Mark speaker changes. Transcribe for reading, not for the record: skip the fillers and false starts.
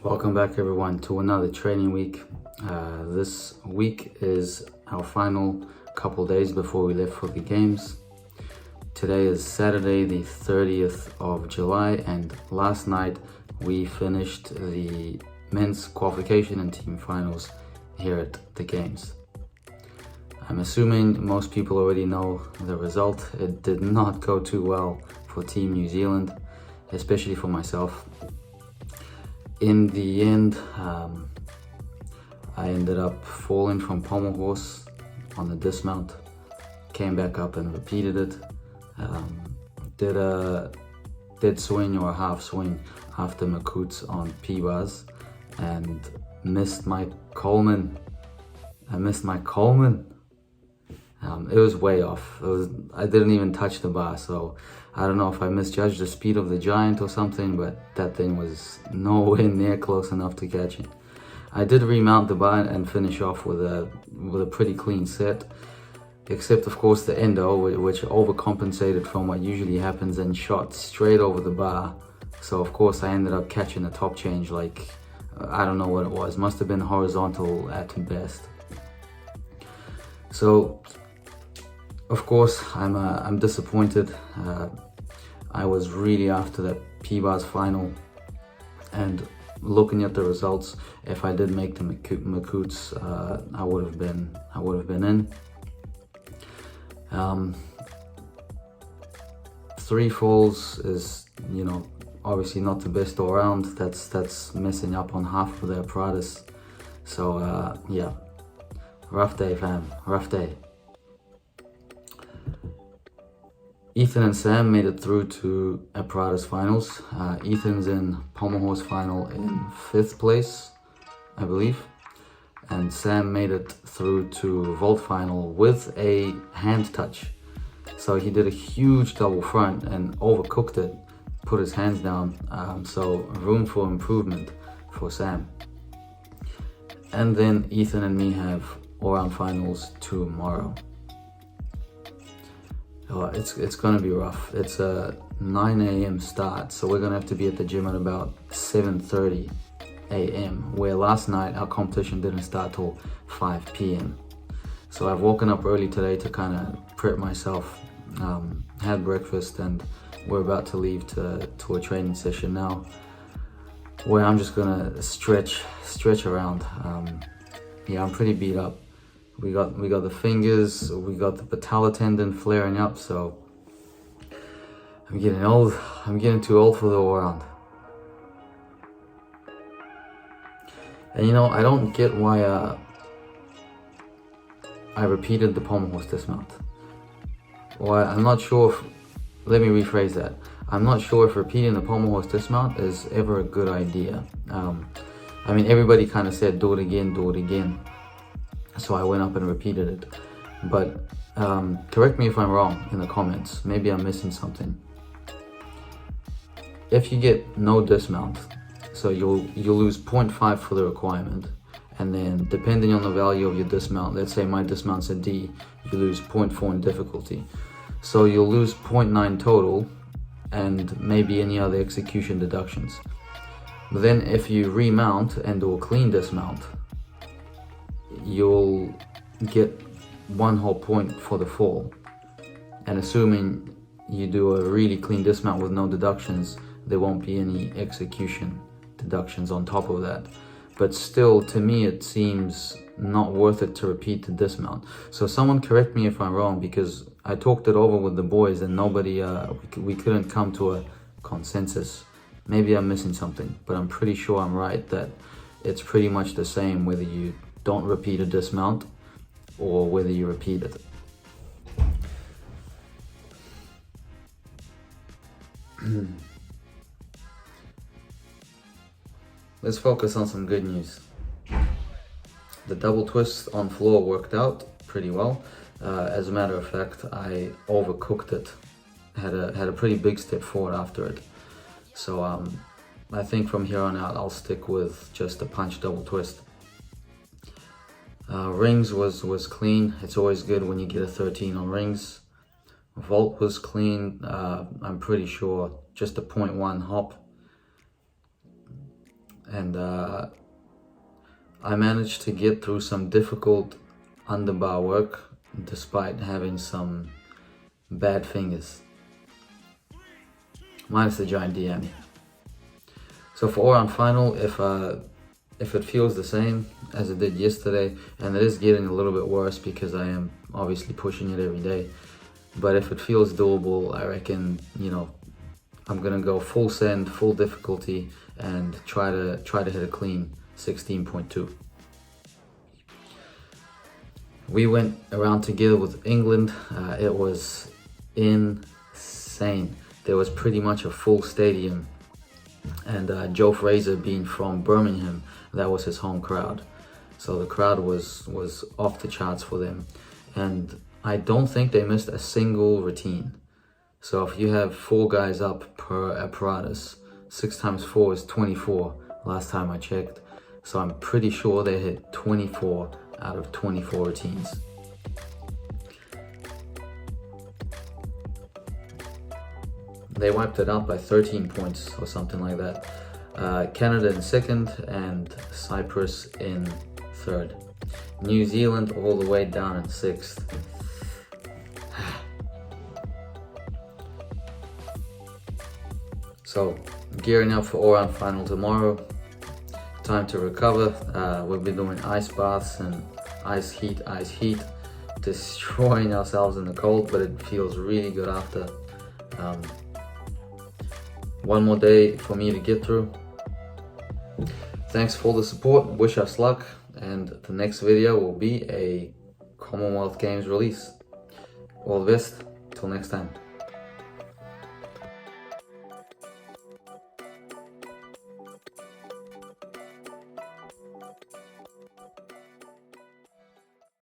Speaker 1: Welcome back everyone to another training week. This week is our final couple days before we left for the games. Today is Saturday the 30th of July and last night we finished the men's qualification and team finals here at the games. I'm assuming most people already know the result. It did not go too well for Team New Zealand, especially for myself. In the end, I ended up falling from pommel horse on the dismount, came back up and repeated it. Did a dead swing or a half swing after Makut's on P-bars and missed my Coleman. I missed my Coleman. It was way off. I didn't even touch the bar, so I don't know if I misjudged the speed of the giant or something, but that thing was nowhere near close enough to catch it. I did remount the bar and finish off with a pretty clean set, except of course the endo, which overcompensated from what usually happens and shot straight over the bar. So of course I ended up catching a top change like, I don't know what it was, must have been horizontal at best. So of course, I'm disappointed. I was really after that P-bars final, and looking at the results, if I did make the Makut's, I would have been in. 3 falls is, obviously not the best all around. That's messing up on half of their apparatus. So yeah, rough day, fam. Rough day. Ethan and Sam made it through to apparatus finals. Ethan's in pommel horse final in 5th place, I believe. And Sam made it through to vault final with a hand touch. So he did a huge double front and overcooked it, put his hands down. So room for improvement for Sam. And then Ethan and me have all-round finals tomorrow. Oh, it's gonna be rough. It's a 9 a.m. start, so we're gonna have to be at the gym at about 7:30 a.m. where last night our competition didn't start till 5 p.m. So I've woken up early today to kind of prep myself, had breakfast, and we're about to leave to a training session now where I'm just gonna stretch around. Yeah, I'm pretty beat up. We got the fingers, we got the patella tendon flaring up, so I'm getting old. I'm getting too old for the all-round. And I don't get why I repeated the pommel horse dismount. Well, I'm not sure if, let me rephrase that. I'm not sure if repeating the pommel horse dismount is ever a good idea. I mean, everybody kind of said, do it again. So I went up and repeated it. But correct me if I'm wrong in the comments. Maybe I'm missing something. If you get no dismount, so you'll lose 0.5 for the requirement. And then depending on the value of your dismount, let's say my dismount's a D, you lose 0.4 in difficulty. So you'll lose 0.9 total and maybe any other execution deductions. But then if you remount and do a clean dismount, you'll get 1 whole point for the fall. And assuming you do a really clean dismount with no deductions, there won't be any execution deductions on top of that. But still, to me, it seems not worth it to repeat the dismount. So someone correct me if I'm wrong, because I talked it over with the boys and nobody, we couldn't come to a consensus. Maybe I'm missing something, but I'm pretty sure I'm right that it's pretty much the same whether you don't repeat a dismount or whether you repeat it. Let's focus on some good news. The double twist on floor worked out pretty well. As a matter of fact, I overcooked it. Had a pretty big step forward after it. So I think from here on out I'll stick with just a punch double twist. Rings was clean. It's always good when you get a 13 on rings. Vault was clean. I'm pretty sure just a 0.1 hop. and I managed to get through some difficult underbar work despite having some bad fingers, minus the giant DM. So for all-round final, if it feels the same as it did yesterday, and it is getting a little bit worse because I am obviously pushing it every day, but if it feels doable, I reckon, you know, I'm gonna go full send, full difficulty, and try to hit a clean 16.2. We went around together with England. It was insane. There was pretty much a full stadium, and Joe Fraser being from Birmingham, that was his home crowd. So the crowd was off the charts for them, and I don't think they missed a single routine. So if you have 4 guys up per apparatus, 6 times 4 is 24 last time I checked. So I'm pretty sure they hit 24 out of 24 routines. They wiped it out by 13 points or something like that. Canada in second and Cyprus in third. New Zealand all the way down in sixth. So gearing up for all-round final tomorrow. Time to recover. We'll be doing ice baths and ice heat, destroying ourselves in the cold, but it feels really good after. One more day for me to get through. Thanks for the support, wish us luck, and the next video will be a Commonwealth Games release. All the best, till next time.